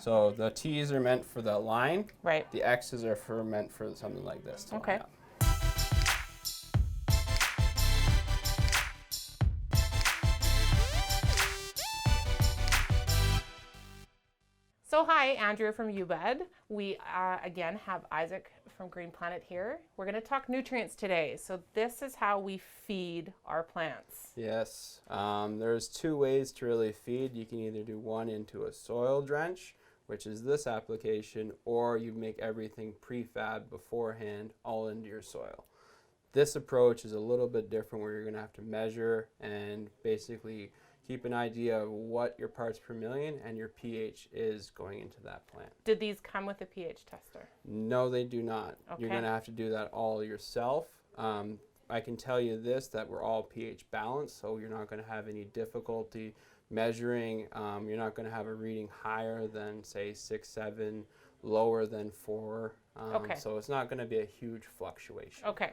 So the T's are meant for the line. Right. The X's are meant for something like this to Okay. line up. So hi, Andrea from UBED. We again have Isaac from Green Planet here. We're going to talk nutrients today. So this is how we feed our plants. Yes, there's two ways to really feed. You can either do one into a soil drench, which is this application, or you make everything prefab beforehand all into your soil. This approach is a little bit different where you're going to have to measure and basically keep an idea of what your parts per million and your pH is going into that plant. Did these come with a pH tester? No, they do not. Okay. You're going to have to do that all yourself. I can tell you this, that we're all pH balanced, so you're not going to have any difficulty measuring. You're not going to have a reading higher than, say, 6, 7, lower than 4. Okay. So it's not going to be a huge fluctuation. Okay.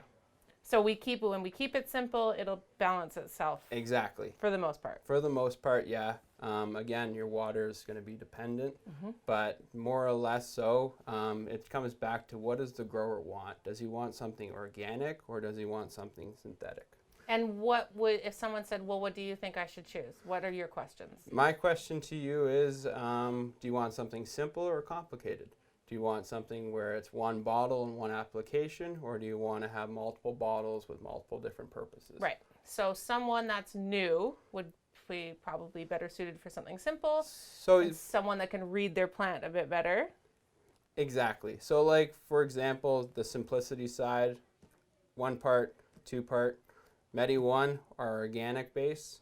So when we keep it simple, it'll balance itself. Exactly. For the most part. For the most part, yeah. Again, your water is going to be dependent, but more or less so, it comes back to what does the grower want? Does he want something organic or does he want something synthetic? And if someone said, well, what do you think I should choose? What are your questions? My question to you is, do you want something simple or complicated? Do you want something where it's one bottle and one application, or do you want to have multiple bottles with multiple different purposes? Right. So someone that's new would be probably better suited for something simple. So someone that can read their plant a bit better. Exactly. So like, for example, the simplicity side, 1 part, 2 part, Medi 1 are organic base,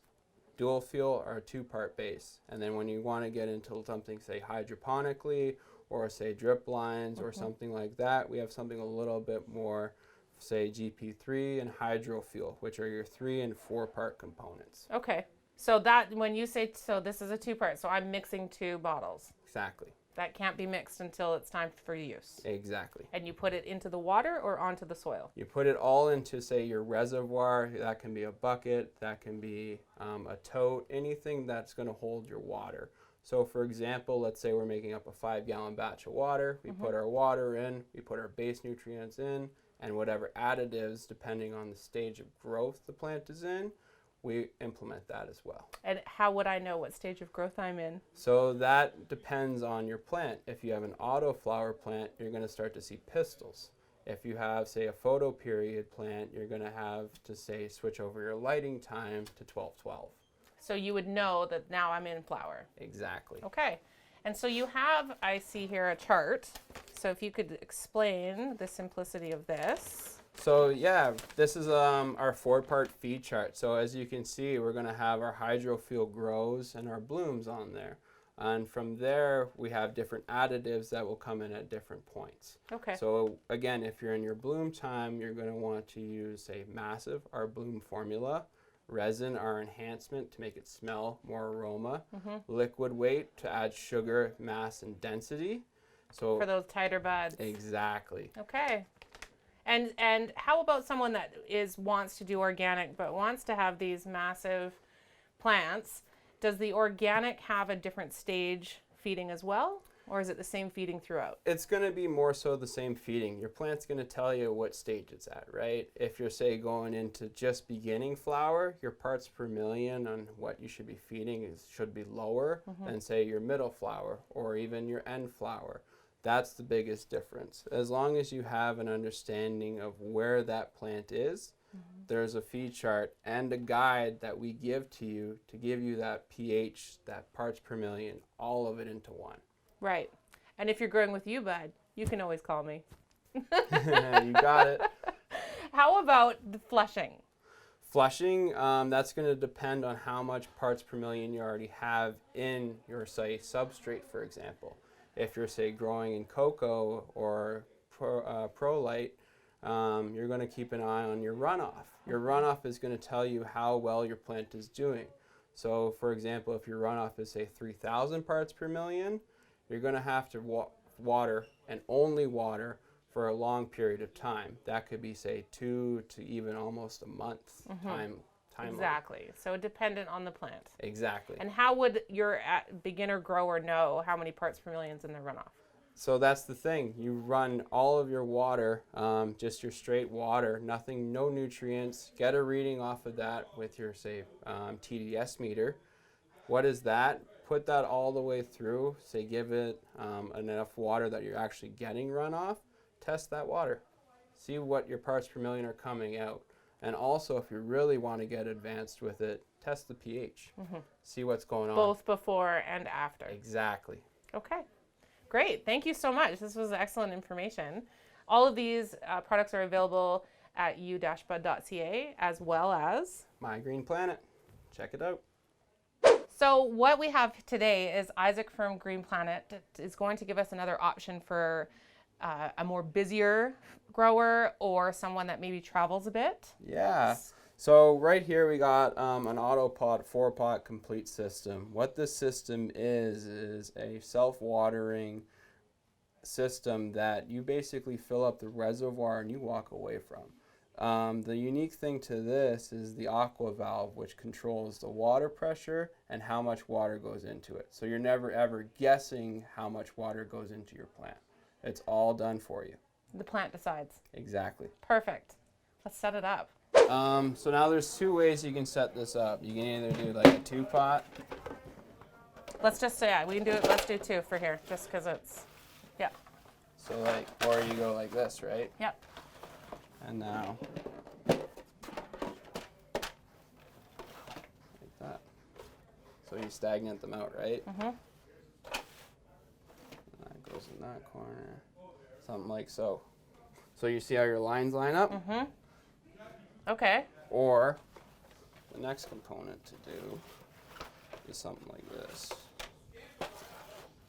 dual fuel are 2-part base. And then when you want to get into something, say hydroponically, or say drip lines or something like that, we have something a little bit more, say GP3 and hydrofuel, which are your 3 and 4-part components. Okay. So that, when you say, so this is a 2-part, so I'm mixing 2 bottles. Exactly. That can't be mixed until it's time for use. Exactly. And you put it into the water or onto the soil? You put it all into, say, your reservoir. That can be a bucket, that can be a tote, anything that's going to hold your water. So for example, let's say we're making up a 5-gallon batch of water. We put our water in, we put our base nutrients in, and whatever additives, depending on the stage of growth the plant is in, we implement that as well. And how would I know what stage of growth I'm in? So that depends on your plant. If you have an autoflower plant, you're going to start to see pistils. If you have, say, a photoperiod plant, you're going to have to, say, switch over your lighting time to 12-12. So you would know that now I'm in flower. Exactly. Okay. And so you have, I see here, a chart. So if you could explain the simplicity of this. So yeah, this is our 4-part feed chart. So as you can see, we're going to have our hydrofuel grows and our blooms on there. And from there, we have different additives that will come in at different points. Okay. So again, if you're in your bloom time, you're going to want to use, say, Massive, our bloom formula. Resin, our enhancement to make it smell more aroma. Liquid weight to add sugar, mass, and density. So for those tighter buds. Exactly. Okay. And how about someone that wants to do organic but wants to have these massive plants? Does the organic have a different stage feeding as well? Or is it the same feeding throughout? It's going to be more so the same feeding. Your plant's going to tell you what stage it's at, right? If you're, say, going into just beginning flower, your parts per million on what you should be feeding should be lower than, say, your middle flower or even your end flower. That's the biggest difference. As long as you have an understanding of where that plant is, there's a feed chart and a guide that we give to you to give you that pH, that parts per million, all of it into one. Right. And if you're growing with you, bud, you can always call me. You got it. How about the flushing? Flushing, that's going to depend on how much parts per million you already have in your, say, substrate, for example. If you're, say, growing in cocoa or prolite, you're going to keep an eye on your runoff. Your runoff is going to tell you how well your plant is doing. So, for example, if your runoff is, say, 3,000 parts per million, you're going to have to water and only water for a long period of time. That could be, say, 2 to even almost a month time timeline. Exactly. So dependent on the plant. Exactly. And how would your beginner grower know how many parts per million is in their runoff? So that's the thing. You run all of your water, just your straight water, nothing, no nutrients. Get a reading off of that with your, say, TDS meter. What is that? Put that all the way through. Say, give it enough water that you're actually getting runoff. Test that water. See what your parts per million are coming out. And also, if you really want to get advanced with it, test the pH. See what's going on. Both before and after. Exactly. Okay. Great. Thank you so much. This was excellent information. All of these products are available at u-bud.ca as well as My Green Planet. Check it out. So what we have today is Isaac from Green Planet is going to give us another option for a more busier grower or someone that maybe travels a bit. Yeah. So right here we got an auto pot, 4-pot complete system. What this system is a self-watering system that you basically fill up the reservoir and you walk away from. The unique thing to this is the aqua valve, which controls the water pressure and how much water goes into it. So you're never ever guessing how much water goes into your plant. It's all done for you. The plant decides. Exactly. Perfect. Let's set it up. So now there's 2 ways you can set this up. You can either do like a 2-pot. Let's just say, yeah, we can do it. Let's do 2 for here, just because it's, yeah. So like, or you go like this, right? Yep. And now, like that. So you stagnate them out, right? Mm-hmm. And that goes in that corner. Something like so. So you see how your lines line up? Mm-hmm. Okay. Or the next component to do is something like this.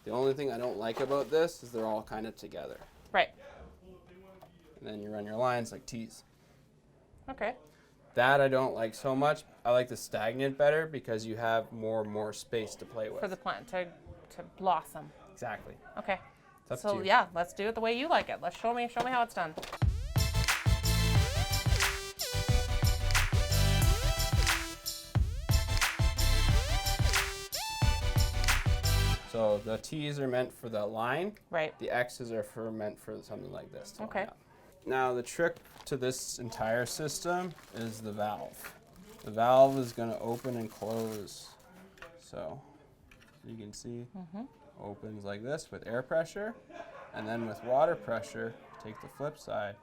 The only thing I don't like about this is they're all kind of together. Right. And then you run your lines like T's. Okay. That I don't like so much. I like the stagnant better because you have more space to play with. For the plant to blossom. Exactly. Okay. It's up to So you. yeah, let's do it the way you like it. Let's show me how it's done. So the T's are meant for the line. Right. The X's are meant for something like this. To Okay. line up. Now the trick to this entire system is the valve. The valve is going to open and close. So you can see opens like this with air pressure, and then with water pressure, take the flip side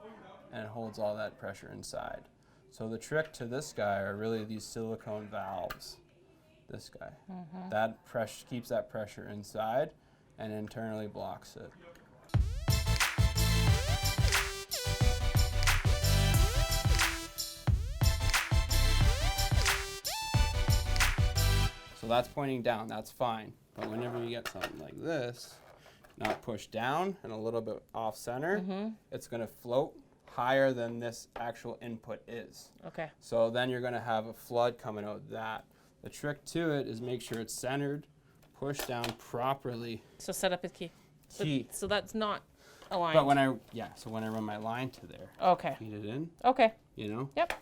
and it holds all that pressure inside. So the trick to this guy are really these silicone valves. This guy. That keeps that pressure inside and internally blocks it. So that's pointing down, that's fine. But whenever you get something like this, not pushed down and a little bit off center, it's going to float higher than this actual input is. Okay. So then you're going to have a flood coming out that. The trick to it is make sure it's centered, push down properly. So setup is key. Key. So that's not aligned. But when I run my line to there, Okay. feed it in, Okay. you know? Yep.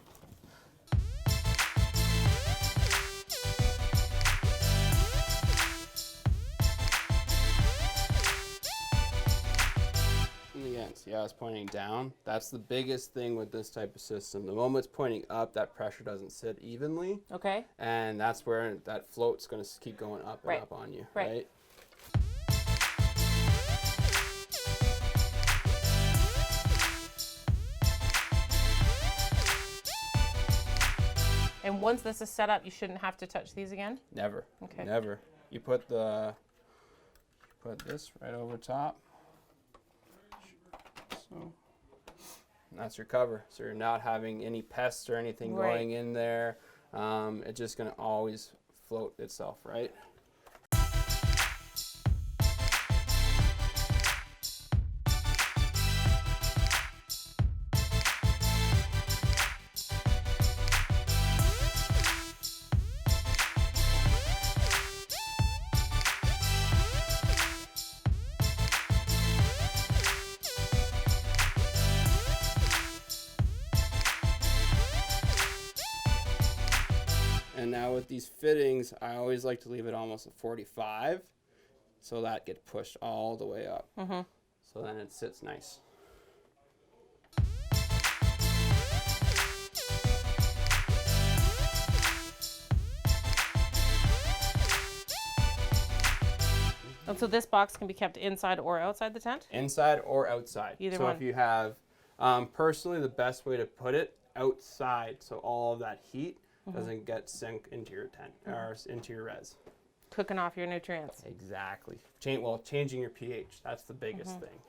And again, see how it's pointing down? That's the biggest thing with this type of system. The moment it's pointing up, that pressure doesn't sit evenly. Okay. And that's where that float's going to keep going up and Right. up on you, Right. right? And once this is set up, you shouldn't have to touch these again? Never. Okay. Never. You put this right over top. So and that's your cover. So you're not having any pests or anything Right. going in there. It's just going to always float itself, right? with these fittings, I always like to leave it almost at 45, so that gets pushed all the way up. Mm-hmm. So then it sits nice. And so this box can be kept inside or outside the tent? Inside or outside. Either so one. if you have, personally, the best way to put it, outside, so all of that heat doesn't get sink into your tent or into your res. Cooking off your nutrients. Exactly. Changing your pH. That's the biggest thing.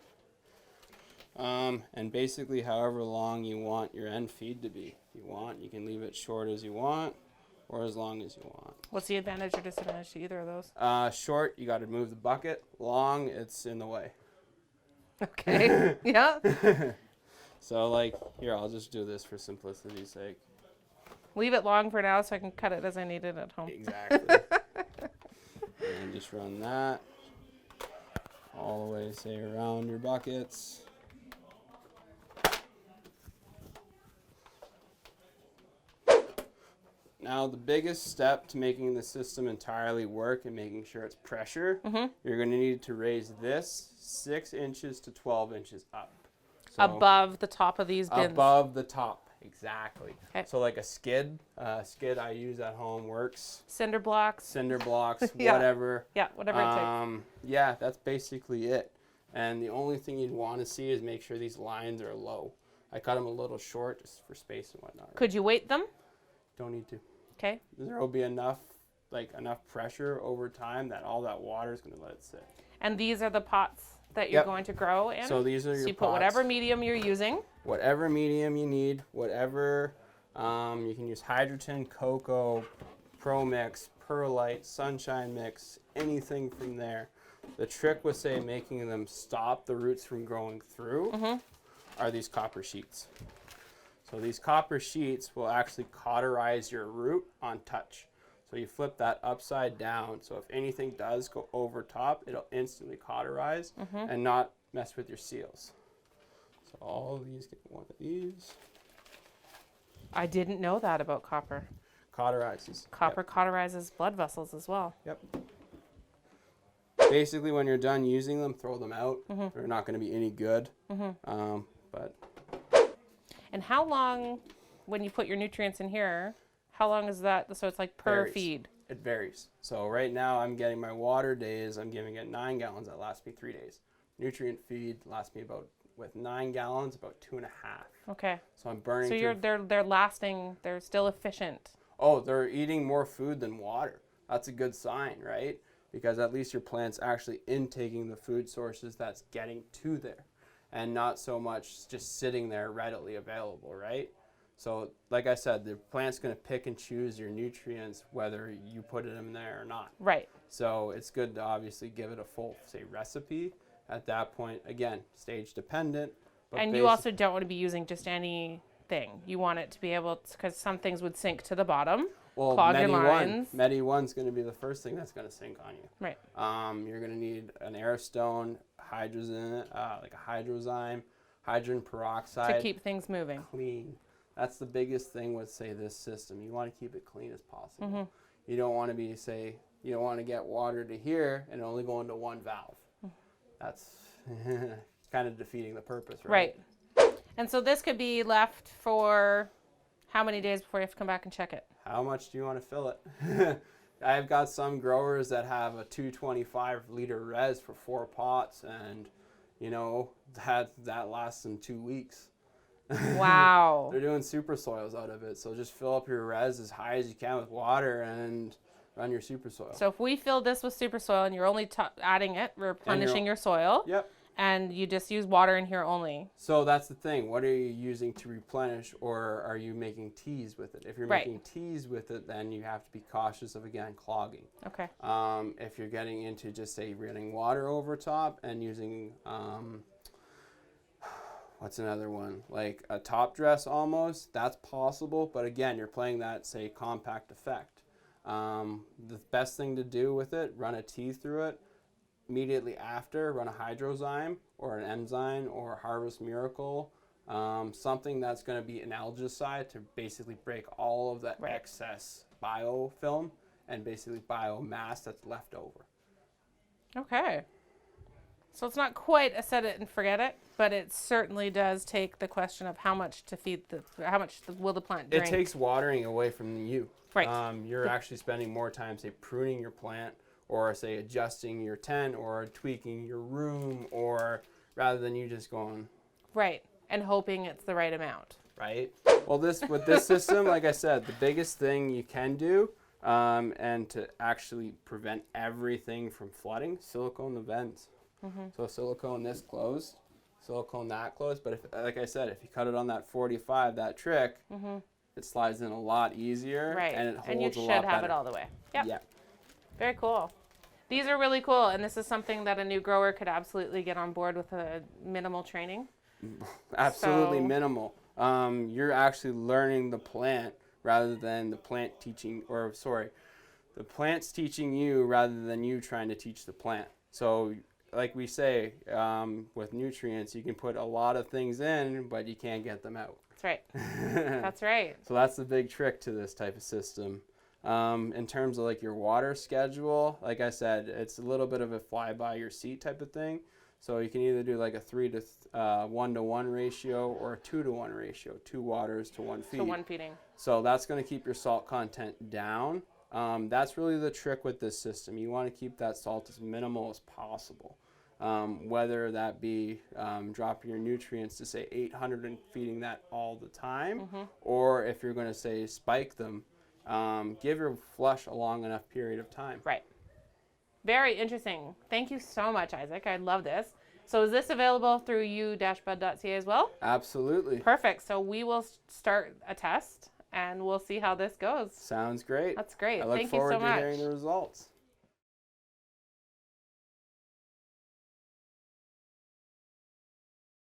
And basically, however long you want your end feed to be. If you want, you can leave it short as you want, or as long as you want. What's the advantage or disadvantage to either of those? Short, you got to move the bucket. Long, it's in the way. Okay. Yeah. So, like, here, I'll just do this for simplicity's sake. Leave it long for now so I can cut it as I need it at home. Exactly. And just run that all the way, say, around your buckets. Now, the biggest step to making the system entirely work and making sure it's pressure, you're going to need to raise this 6 inches to 12 inches up. So Above the top of these bins. above the top, exactly. Okay. So like a skid I use at home works. Cinder blocks. Cinder blocks, Yeah. whatever. Yeah, whatever it takes. Yeah, that's basically it. And the only thing you'd want to see is make sure these lines are low. I cut them a little short just for space and whatnot. Could you weight them? Don't need to. Okay. There will be enough pressure over time that all that water is going to let it sit. And these are the pots that you're going to grow in? So these are your you pots. put whatever medium you're using. Whatever medium you need, whatever, you can use hydrogen, cocoa, pro mix, perlite, sunshine mix, anything from there. The trick with, say, making them stop the roots from growing through are these copper sheets. So these copper sheets will actually cauterize your root on touch. So you flip that upside down. So if anything does go over top, it'll instantly cauterize and not mess with your seals. So all of these, get one of these. I didn't know that about copper. Cauterizes. Copper cauterizes blood vessels as well. Yep. Basically, when you're done using them, throw them out. They're not going to be any good. But. And how long, when you put your nutrients in here, how long is that? So it's like per Varies. feed. It varies. So right now I'm getting my water days, I'm giving it 9 gallons. That lasts me 3 days. Nutrient feed lasts me about, with 9 gallons, about 2.5. Okay. So I'm burning So they're lasting, they're still efficient. Oh, they're eating more food than water. That's a good sign, right? Because at least your plant's actually intaking the food sources that's getting to there and not so much just sitting there readily available, right? So like I said, the plant's going to pick and choose your nutrients whether you put it in there or not. Right. So it's good to obviously give it a full, say, recipe. At that point, again, stage dependent. But And you also don't want to be using just anything. You want it to be able to, because some things would sink to the bottom, clog your lines. Medi 1's going to be the first thing that's going to sink on you. Right. You're going to need an airstone, hydrogen, like a hydrozyme, hydrogen peroxide. To keep things moving. Clean. That's the biggest thing with, say, this system. You want to keep it clean as possible. You don't want to be, say, you don't want to get water to here and only go into one valve. That's kind of defeating the purpose, right? Right. And so this could be left for how many days before you have to come back and check it? How much do you want to fill it? I've got some growers that have a 225 liter res for 4 pots, and you know that lasts them 2 weeks. Wow. They're doing super soils out of it, so just fill up your res as high as you can with water and run your super soil. So if we fill this with super soil and you're only adding it, replenishing your soil. Yep. And you just use water in here only. So that's the thing. What are you using to replenish, or are you making teas with it? If you're making teas with it, then you have to be cautious of, again, clogging. Okay. If you're getting into just, say, running water over top and using, what's another one? Like a top dress almost, that's possible. But again, you're playing that, say, compact effect. The best thing to do with it, run a tea through it. Immediately after, run a hydrozyme or an enzyme or Harvest Miracle, something that's going to be an algicide to basically break all of that excess biofilm and basically biomass that's left over. Okay. So it's not quite a set it and forget it, but it certainly does take the question of how much to feed how much will the plant drink. It takes watering away from you. Right. You're actually spending more time, say, pruning your plant, or say adjusting your tent, or tweaking your room, or rather than you just going. Right. And hoping it's the right amount. Right. Well, with this system, like I said, the biggest thing you can do, and to actually prevent everything from flooding, silicone the vents. So silicone this closed, silicone that closed. But if, like I said, if you cut it on that 45, that trick, it slides in a lot easier, Right. and it holds a lot better. And you should have it all the way. Yep. Yeah. Very cool. These are really cool, and this is something that a new grower could absolutely get on board with a minimal training. Absolutely minimal. You're actually learning the plant rather than the plant teaching, the plant's teaching you rather than you trying to teach the plant. So like we say, with nutrients, you can put a lot of things in, but you can't get them out. That's right. That's right. So that's the big trick to this type of system. In terms of like your water schedule, like I said, it's a little bit of a fly by your seat type of thing. So you can either do like a 3-to-1 ratio or a 2-to-1 ratio, 2 waters to 1 feed. So 1 feeding. So that's going to keep your salt content down. That's really the trick with this system. You want to keep that salt as minimal as possible. Whether that be dropping your nutrients to say 800 and feeding that all the time, or if you're going to say spike them, give your flush a long enough period of time. Right. Very interesting. Thank you so much, Isaac. I love this. So is this available through u-bud.ca as well? Absolutely. Perfect. So we will start a test and we'll see how this goes. Sounds great. That's great. I look Thank you forward so to much. hearing the results.